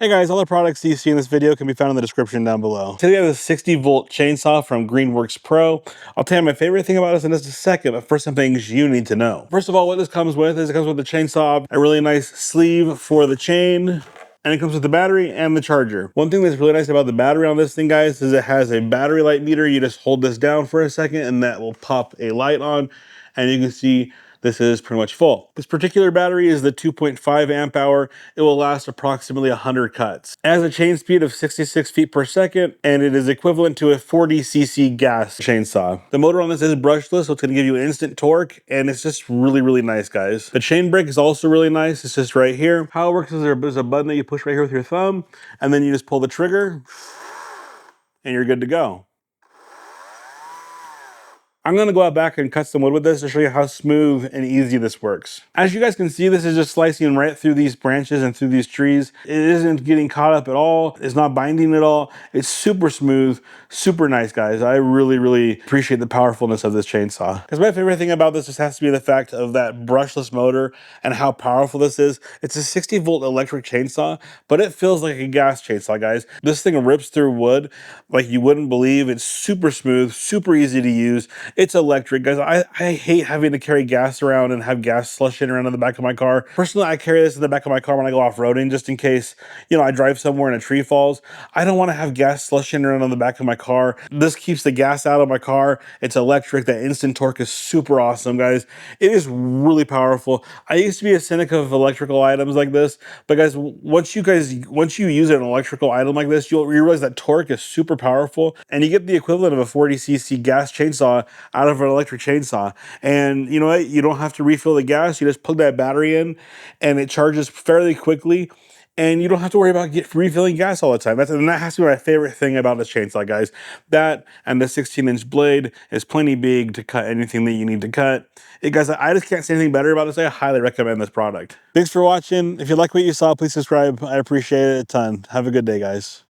Hey guys, all the products you see in this video can be found in the description down below. Today I have a 60-volt chainsaw from Greenworks Pro. I'll tell you my favorite thing about this in just a second, but first some things you need to know. First of all, what this comes with is it comes with the chainsaw, a really nice sleeve for the chain, and it comes with the battery and the charger. One thing that's really nice about the battery on this thing, guys, is it has a battery light meter. You just hold this down for a second and that will pop a light on, and you can see this is pretty much full. This particular battery is the 2.5 amp hour. It will last approximately 100 cuts. It has a chain speed of 66 feet per second, and it is equivalent to a 40cc gas chainsaw. The motor on this is brushless, so it's gonna give you instant torque, and it's just really, really nice, guys. The chain brake is also really nice. It's just right here. How it works is there's a button that you push right here with your thumb, and then you just pull the trigger, and you're good to go. I'm gonna go out back and cut some wood with this to show you how smooth and easy this works. As you guys can see, this is just slicing right through these branches and through these trees. It isn't getting caught up at all. It's not binding at all. It's super smooth, super nice, guys. I really, really appreciate the powerfulness of this chainsaw. Because my favorite thing about this just has to be the fact of that brushless motor and how powerful this is. It's a 60-volt electric chainsaw, but it feels like a gas chainsaw, guys. This thing rips through wood like you wouldn't believe. It's super smooth, super easy to use. It's electric, guys. I hate having to carry gas around and have gas slushing around in the back of my car. Personally, I carry this in the back of my car when I go off-roading, just in case, you know, I drive somewhere and a tree falls. I don't want to have gas slushing around on the back of my car. This keeps the gas out of my car. It's electric. That instant torque is super awesome, guys. It is really powerful. I used to be a cynic of electrical items like this, but guys, once you use an electrical item like this, you'll realize that torque is super powerful, and you get the equivalent of a 40cc gas chainsaw out of an electric chainsaw. And you know what? You don't have to refill the gas. You just plug that battery in and it charges fairly quickly. And you don't have to worry about refilling gas all the time. And that has to be my favorite thing about this chainsaw, guys. That and the 16-inch blade is plenty big to cut anything that you need to cut. Hey guys, I just can't say anything better about this. I highly recommend this product. Thanks for watching. If you like what you saw, please subscribe. I appreciate it a ton. Have a good day, guys.